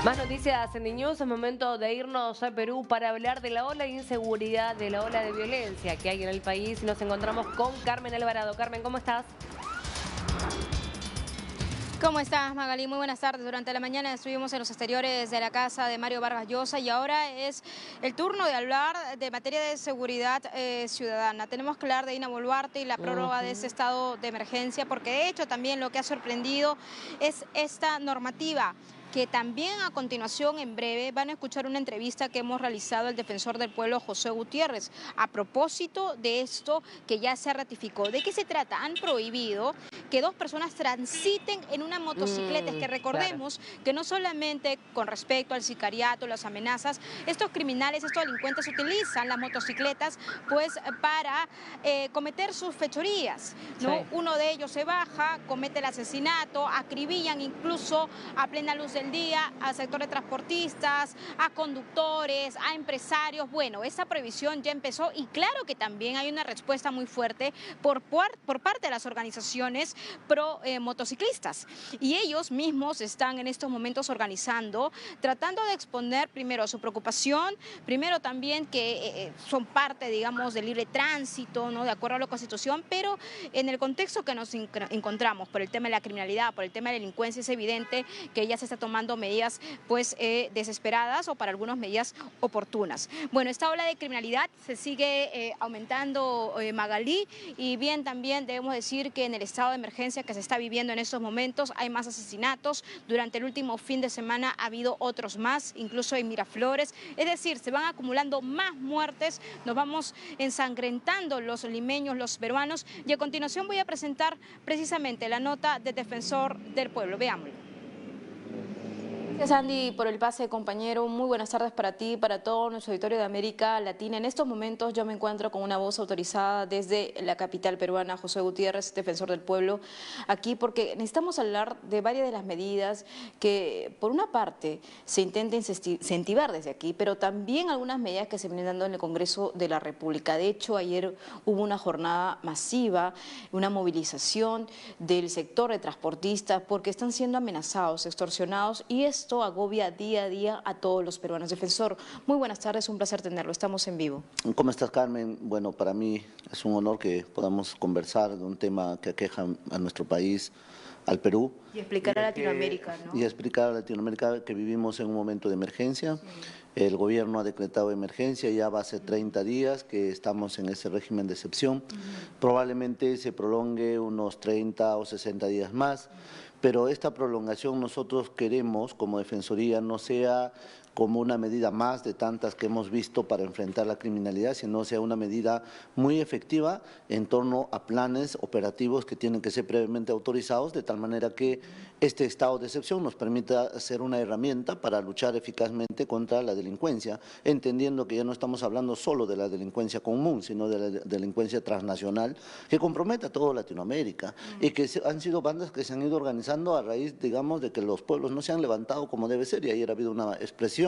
Más noticias en The News. Es momento de irnos a Perú para hablar de la ola de inseguridad, de la ola de violencia que hay en el país. Nos encontramos con Carmen Alvarado. Carmen, ¿cómo estás? ¿Cómo estás, Magalí? Muy buenas tardes. Durante la mañana estuvimos en los exteriores de la casa de Mario Vargas Llosa y ahora es el turno de hablar de materia de seguridad ciudadana. Tenemos que hablar de Dina Boluarte y la prórroga de ese estado de emergencia, porque de hecho también lo que ha sorprendido es esta normativa, que también a continuación, en breve, van a escuchar una entrevista que hemos realizado al defensor del pueblo, José Gutiérrez, a propósito de esto que ya se ratificó. ¿De qué se trata? Han prohibido que dos personas transiten en una motocicleta. Es que recordemos que no solamente con respecto al sicariato, las amenazas, estos criminales, estos delincuentes utilizan las motocicletas pues para cometer sus fechorías, ¿no? Sí. Uno de ellos se baja, comete el asesinato, acribillan incluso a plena luz del día al sector de transportistas, a conductores, a empresarios. Bueno, esta prohibición ya empezó y claro que también hay una respuesta muy fuerte por parte de las organizaciones pro motociclistas, y ellos mismos están en estos momentos organizando, tratando de exponer primero su preocupación, primero también que son parte, digamos, del libre tránsito, ¿no?, de acuerdo a la Constitución, pero en el contexto que nos encontramos por el tema de la criminalidad, por el tema de la delincuencia, es evidente que ya se está tomando medidas pues desesperadas o para algunas medidas oportunas. Bueno, esta ola de criminalidad se sigue aumentando, Magalí, y bien también debemos decir que en el estado de emergencia que se está viviendo en estos momentos hay más asesinatos. Durante el último fin de semana ha habido otros más, incluso en Miraflores. Es decir, se van acumulando más muertes, nos vamos ensangrentando los limeños, los peruanos, y a continuación voy a presentar precisamente la nota del defensor del pueblo. Veámoslo. Gracias, Andy, por el pase, compañero. Muy buenas tardes para ti y para todo nuestro auditorio de América Latina. En estos momentos yo me encuentro con una voz autorizada desde la capital peruana, José Gutiérrez, defensor del pueblo, aquí porque necesitamos hablar de varias de las medidas que, por una parte, se intenta incentivar desde aquí, pero también algunas medidas que se vienen dando en el Congreso de la República. De hecho, ayer hubo una jornada masiva, una movilización del sector de transportistas porque están siendo amenazados, extorsionados, y esto agobia día a día a todos los peruanos. Defensor, muy buenas tardes, un placer tenerlo, estamos en vivo. ¿Cómo estás, Carmen? Bueno, para mí es un honor que podamos conversar de un tema que aqueja a nuestro país, al Perú. Y explicar a Latinoamérica, ¿no? Y explicar a Latinoamérica que vivimos en un momento de emergencia. Sí. El gobierno ha decretado emergencia, ya va a ser 30 días que estamos en ese régimen de excepción. Probablemente se prolongue unos 30 o 60 días más, pero esta prolongación nosotros queremos, como Defensoría, no sea como una medida más de tantas que hemos visto para enfrentar la criminalidad, sino sea una medida muy efectiva en torno a planes operativos que tienen que ser previamente autorizados, de tal manera que este estado de excepción nos permita ser una herramienta para luchar eficazmente contra la delincuencia, entendiendo que ya no estamos hablando solo de la delincuencia común, sino de la delincuencia transnacional que compromete a toda Latinoamérica y que han sido bandas que se han ido organizando a raíz, digamos, de que los pueblos no se han levantado como debe ser, y ayer ha habido una expresión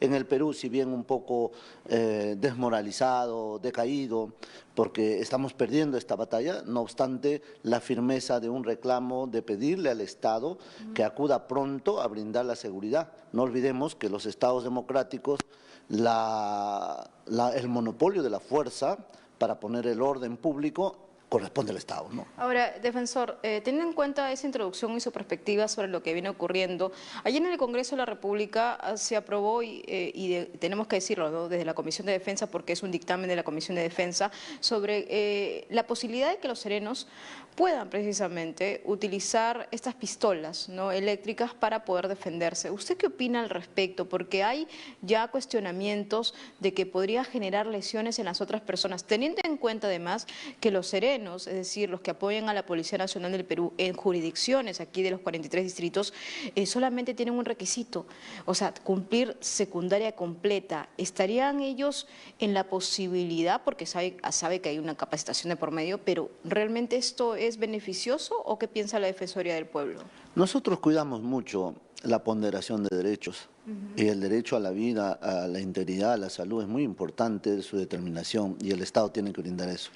en el Perú, si bien un poco desmoralizado, decaído, porque estamos perdiendo esta batalla. No obstante, la firmeza de un reclamo de pedirle al Estado que acuda pronto a brindar la seguridad. No olvidemos que los estados democráticos, el monopolio de la fuerza para poner el orden público corresponde al Estado, ¿no? Ahora, defensor, teniendo en cuenta esa introducción y su perspectiva sobre lo que viene ocurriendo, ayer en el Congreso de la República se aprobó, tenemos que decirlo, ¿no?, desde la Comisión de Defensa, porque es un dictamen de la Comisión de Defensa, sobre la posibilidad de que los serenos puedan precisamente utilizar estas pistolas, ¿no?, eléctricas para poder defenderse. ¿Usted qué opina al respecto? Porque hay ya cuestionamientos de que podría generar lesiones en las otras personas, teniendo en cuenta además que los serenos, es decir, los que apoyan a la Policía Nacional del Perú en jurisdicciones aquí de los 43 distritos, solamente tienen un requisito, o sea, cumplir secundaria completa. ¿Estarían ellos en la posibilidad, porque sabe que hay una capacitación de por medio, pero realmente esto es beneficioso, o qué piensa la Defensoría del Pueblo? Nosotros cuidamos mucho la ponderación de derechos. Y el derecho a la vida, a la integridad, a la salud es muy importante, su determinación, y el Estado tiene que brindar eso.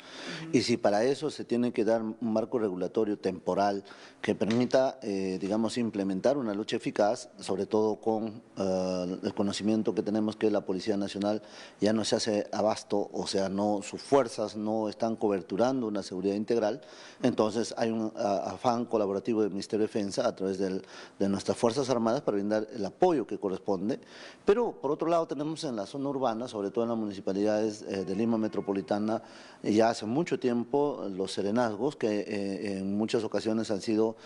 Y si para eso se tiene que dar un marco regulatorio temporal que permita, digamos, implementar una lucha eficaz, sobre todo con el conocimiento que tenemos que la Policía Nacional ya no se hace abasto, o sea, no, sus fuerzas no están coberturando una seguridad integral, entonces hay un afán colaborativo del Ministerio de Defensa a través de nuestras Fuerzas Armadas para brindar el apoyo que corresponde. Pero por otro lado tenemos en la zona urbana, sobre todo en las municipalidades de Lima Metropolitana, ya hace mucho tiempo los serenazgos que en muchas ocasiones han sido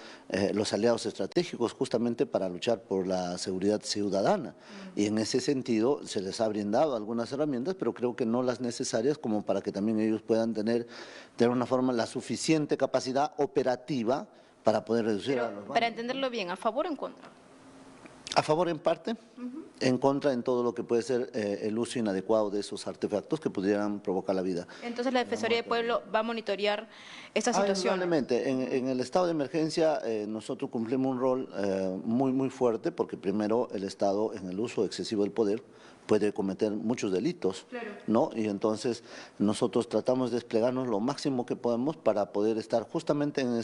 los aliados estratégicos justamente para luchar por la seguridad ciudadana. Y en ese sentido se les ha brindado algunas herramientas, pero creo que no las necesarias como para que también ellos puedan tener de alguna forma la suficiente capacidad operativa para poder reducir a los bandos. Para entenderlo bien, ¿a favor o en contra? A favor en parte, en contra en todo lo que puede ser el uso inadecuado de esos artefactos que pudieran provocar la vida. Entonces la Defensoría del Pueblo va a monitorear esta situación. Indudablemente, en el estado de emergencia nosotros cumplimos un rol muy fuerte porque primero el Estado en el uso excesivo del poder puede cometer muchos delitos, ¿no? Y entonces nosotros tratamos de desplegarnos lo máximo que podemos para poder estar justamente en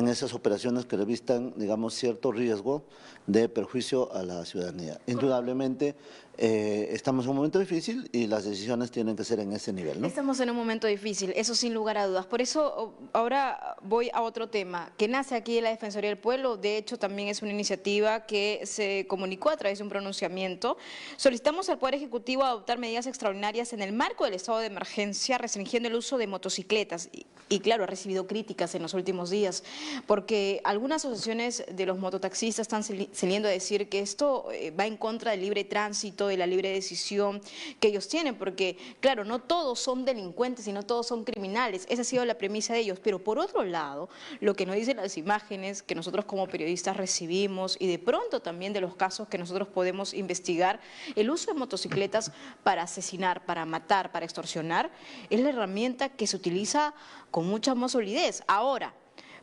esas operaciones que revistan, digamos, cierto riesgo de perjuicio a la ciudadanía. Indudablemente estamos en un momento difícil y las decisiones tienen que ser en ese nivel, ¿no? Estamos en un momento difícil, eso sin lugar a dudas. Por eso ahora voy a otro tema que nace aquí en la Defensoría del Pueblo. De hecho, también es una iniciativa que se comunicó a través de un pronunciamiento. Solicitamos al Poder Ejecutivo adoptar medidas extraordinarias en el marco del estado de emergencia, restringiendo el uso de motocicletas. Y claro, ha recibido críticas en los últimos días, porque algunas asociaciones de los mototaxistas están saliendo a decir que esto va en contra del libre tránsito, de la libre decisión que ellos tienen, porque claro, no todos son delincuentes y no todos son criminales, esa ha sido la premisa de ellos, pero por otro lado, lo que nos dicen las imágenes que nosotros como periodistas recibimos y de pronto también de los casos que nosotros podemos investigar, el uso de motocicletas para asesinar, para matar, para extorsionar, es la herramienta que se utiliza con mucha más solidez. Ahora,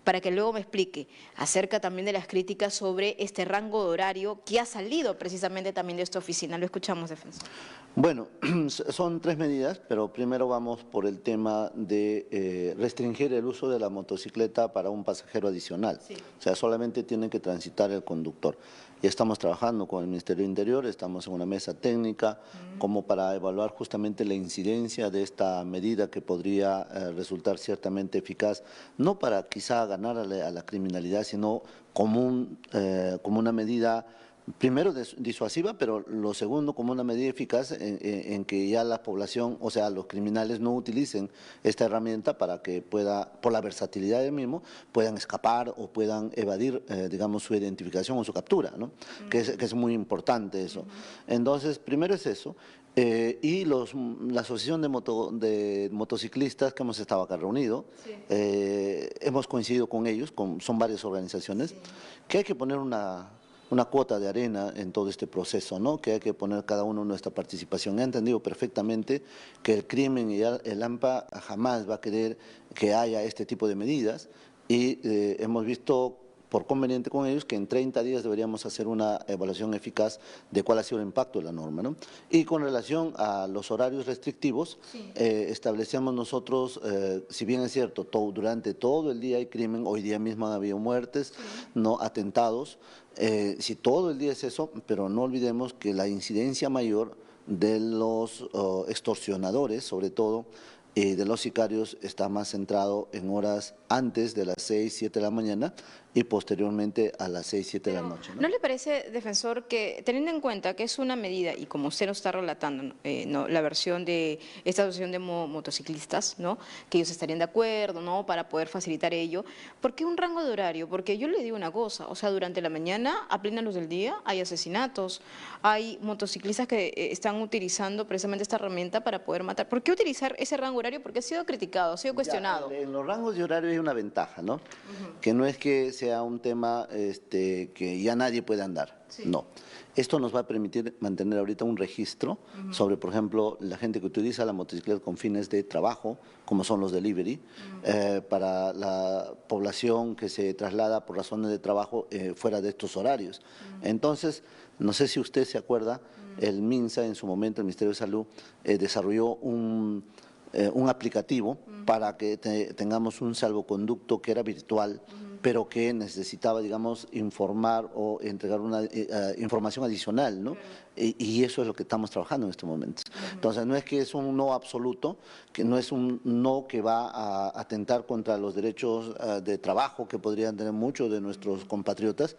para que luego me explique acerca también de las críticas sobre este rango de horario que ha salido precisamente también de esta oficina. Lo escuchamos, defensor. Bueno, son 3 medidas, pero primero vamos por el tema de restringir el uso de la motocicleta para un pasajero adicional. Sí. O sea, solamente tiene que transitar el conductor. Ya estamos trabajando con el Ministerio del Interior, estamos en una mesa técnica como para evaluar justamente la incidencia de esta medida que podría resultar ciertamente eficaz, no para quizá ganar a la criminalidad, sino como una medida primero disuasiva, pero lo segundo como una medida eficaz en que ya la población, o sea, los criminales no utilicen esta herramienta para que pueda, por la versatilidad del mismo, puedan escapar o puedan evadir, digamos, su identificación o su captura, ¿no? Que es muy importante eso. Entonces, primero es eso. Y la asociación de motociclistas que hemos estado acá reunidos, hemos coincidido con ellos, son varias organizaciones, que hay que poner una cuota de arena en todo este proceso, ¿no? Que hay que poner cada uno nuestra participación. He entendido perfectamente que el crimen y el AMPA jamás va a querer que haya este tipo de medidas y hemos visto por conveniente con ellos que en 30 días deberíamos hacer una evaluación eficaz de cuál ha sido el impacto de la norma, ¿no? Y con relación a los horarios restrictivos, establecemos nosotros, si bien es cierto, durante todo el día hay crimen, hoy día mismo ha habido muertes, no atentados, si todo el día es eso, pero no olvidemos que la incidencia mayor de los extorsionadores, sobre todo, de los sicarios, está más centrado en horas antes de las 6, 7 de la mañana y posteriormente a las 6, 7 de la noche, ¿no? ¿No le parece, defensor, que teniendo en cuenta que es una medida, y como usted nos está relatando, la versión de esta asociación de motociclistas, ¿no? Que ellos estarían de acuerdo, ¿no? Para poder facilitar ello, ¿por qué un rango de horario? Porque yo le digo una cosa, o sea, durante la mañana, a plena luz del día, hay asesinatos, hay motociclistas que están utilizando precisamente esta herramienta para poder matar. ¿Por qué utilizar ese rango horario? Porque ha sido criticado, ha sido cuestionado. En los rangos de horario hay una ventaja, ¿no? Que no es que sea un tema que ya nadie puede andar, no. Esto nos va a permitir mantener ahorita un registro sobre, por ejemplo, la gente que utiliza la motocicleta con fines de trabajo, como son los delivery, para la población que se traslada por razones de trabajo fuera de estos horarios. Entonces, no sé si usted se acuerda, el MINSA en su momento, el Ministerio de Salud, desarrolló un aplicativo para que tengamos un salvoconducto que era virtual, pero que necesitaba, digamos, informar o entregar una información adicional, ¿no? Y eso es lo que estamos trabajando en este momento. Entonces, no es que es un no absoluto, que no es un no que va a atentar contra los derechos de trabajo que podrían tener muchos de nuestros compatriotas,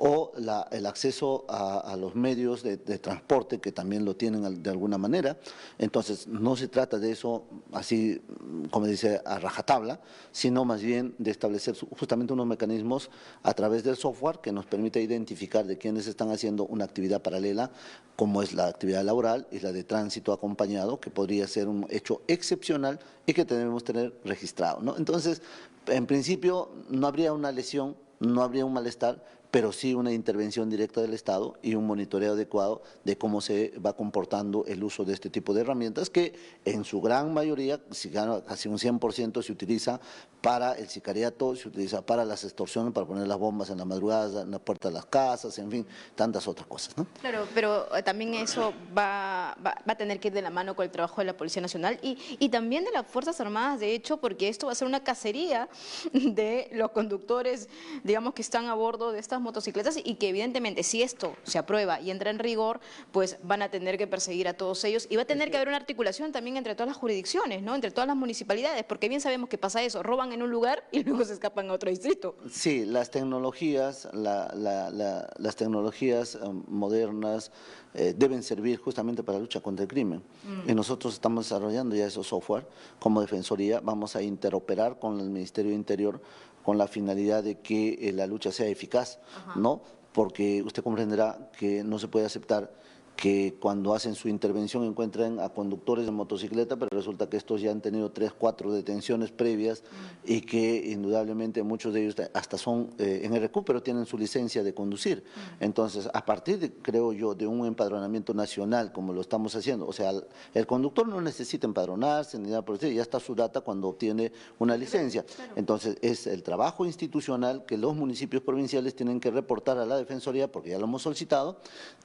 o el acceso a los medios de transporte que también lo tienen de alguna manera. Entonces, no se trata de eso así, como dice, a rajatabla, sino más bien de establecer justamente unos mecanismos a través del software que nos permite identificar de quienes están haciendo una actividad paralela, como es la actividad laboral y la de tránsito acompañado, que podría ser un hecho excepcional y que debemos tener registrado, ¿no? Entonces, en principio, no habría una lesión, no habría un malestar, pero sí una intervención directa del Estado y un monitoreo adecuado de cómo se va comportando el uso de este tipo de herramientas que en su gran mayoría, casi un 100% se utiliza para el sicariato, se utiliza para las extorsiones, para poner las bombas en las madrugadas, en la puerta de las casas, en fin, tantas otras cosas, ¿no? Claro, pero también eso va a tener que ir de la mano con el trabajo de la Policía Nacional y también de las Fuerzas Armadas, de hecho, porque esto va a ser una cacería de los conductores, digamos, que están a bordo de estas motocicletas y que evidentemente si esto se aprueba y entra en rigor, pues van a tener que perseguir a todos ellos y va a tener que haber una articulación también entre todas las jurisdicciones, ¿no? Entre todas las municipalidades, porque bien sabemos que pasa eso, roban en un lugar y luego se escapan a otro distrito. Sí, las tecnologías, las tecnologías modernas deben servir justamente para la lucha contra el crimen. Y nosotros estamos desarrollando ya esos software como Defensoría, vamos a interoperar con el Ministerio de Interior con la finalidad de que la lucha sea eficaz, ¿no? Porque usted comprenderá que no se puede aceptar que cuando hacen su intervención encuentren a conductores de motocicleta, pero resulta que estos ya han tenido 3, 4 detenciones previas y que indudablemente muchos de ellos hasta son en RQ, pero tienen su licencia de conducir. Entonces, a partir de, creo yo, de un empadronamiento nacional, como lo estamos haciendo, o sea, el conductor no necesita empadronarse ni nada por el estilo, ya está su data cuando obtiene una licencia. Entonces, es el trabajo institucional que los municipios provinciales tienen que reportar a la Defensoría, porque ya lo hemos solicitado,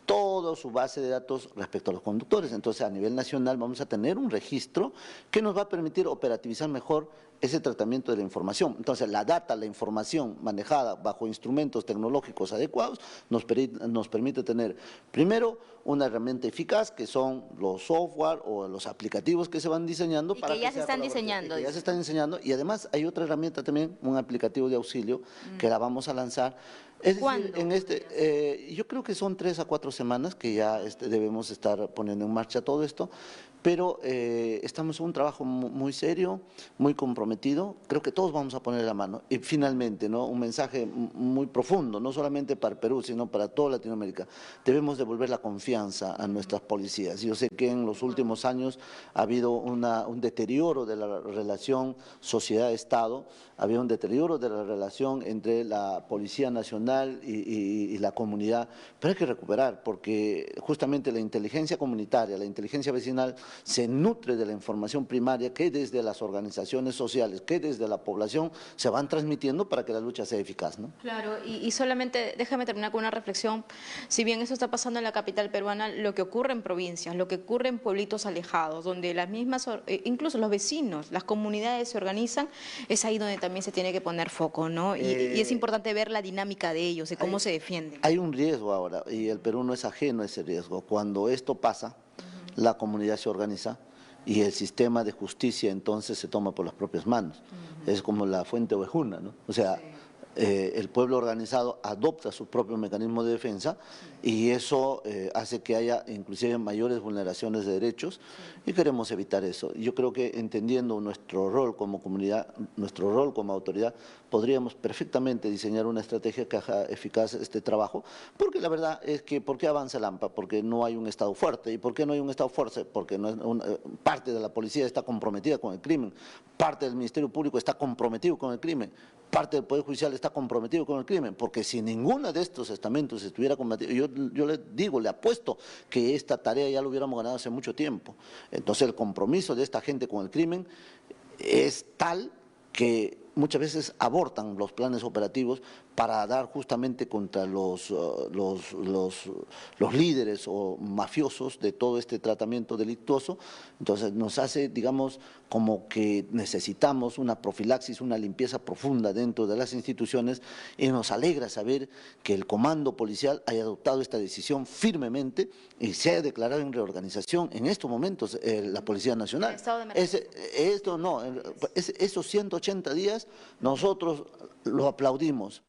toda su base de datos respecto a los conductores. Entonces, a nivel nacional vamos a tener un registro que nos va a permitir operativizar mejor ese tratamiento de la información. Entonces, la data, la información manejada bajo instrumentos tecnológicos adecuados nos permite tener, primero, una herramienta eficaz, que son los software o los aplicativos que se van diseñando. Y para que ya se están diseñando. Ya se están diseñando, y además hay otra herramienta también, un aplicativo de auxilio, que la vamos a lanzar. Es decir, yo creo que son 3 a 4 semanas que ya debemos estar poniendo en marcha todo esto, pero estamos en un trabajo muy serio, muy comprometido, creo que todos vamos a poner la mano. Y finalmente, ¿no?, un mensaje muy profundo, no solamente para Perú, sino para toda Latinoamérica. Debemos devolver la confianza a nuestras policías. Yo sé que en los últimos años ha habido un deterioro de la relación sociedad-Estado, había un deterioro de la relación entre la Policía Nacional y la comunidad, pero hay que recuperar, porque justamente la inteligencia comunitaria, la inteligencia vecinal, se nutre de la información primaria que desde las organizaciones sociales, que desde la población se van transmitiendo para que la lucha sea eficaz, ¿no? Claro, y solamente déjame terminar con una reflexión. Si bien eso está pasando en la capital peruana, lo que ocurre en provincias, lo que ocurre en pueblitos alejados, donde las mismas, incluso los vecinos, las comunidades se organizan, es ahí donde también se tiene que poner foco, ¿no? Y es importante ver la dinámica de ellos, de cómo se defienden. Hay un riesgo ahora, y el Perú no es ajeno a ese riesgo. Cuando esto pasa, la comunidad se organiza y el sistema de justicia entonces se toma por las propias manos. Es como la fuente ovejuna, ¿no? O sea, el pueblo organizado adopta su propio mecanismo de defensa y eso hace que haya inclusive mayores vulneraciones de derechos y queremos evitar eso. Yo creo que entendiendo nuestro rol como comunidad, nuestro rol como autoridad, podríamos perfectamente diseñar una estrategia que haga eficaz este trabajo, porque la verdad es que ¿por qué avanza el AMPA? Porque no hay un Estado fuerte. ¿Y por qué no hay un Estado fuerte? Porque no es parte de la policía está comprometida con el crimen, parte del Ministerio Público está comprometido con el crimen, parte del Poder Judicial está comprometido con el crimen, porque si ninguno de estos estamentos estuviera combatido, yo le digo, le apuesto que esta tarea ya lo hubiéramos ganado hace mucho tiempo. Entonces el compromiso de esta gente con el crimen es tal que muchas veces abortan los planes operativos para dar justamente contra los líderes o mafiosos de todo este tratamiento delictuoso. Entonces nos hace, digamos, como que necesitamos una profilaxis, una limpieza profunda dentro de las instituciones, y nos alegra saber que el comando policial haya adoptado esta decisión firmemente y se haya declarado en reorganización en estos momentos la Policía Nacional. Esos 180 días nosotros lo aplaudimos.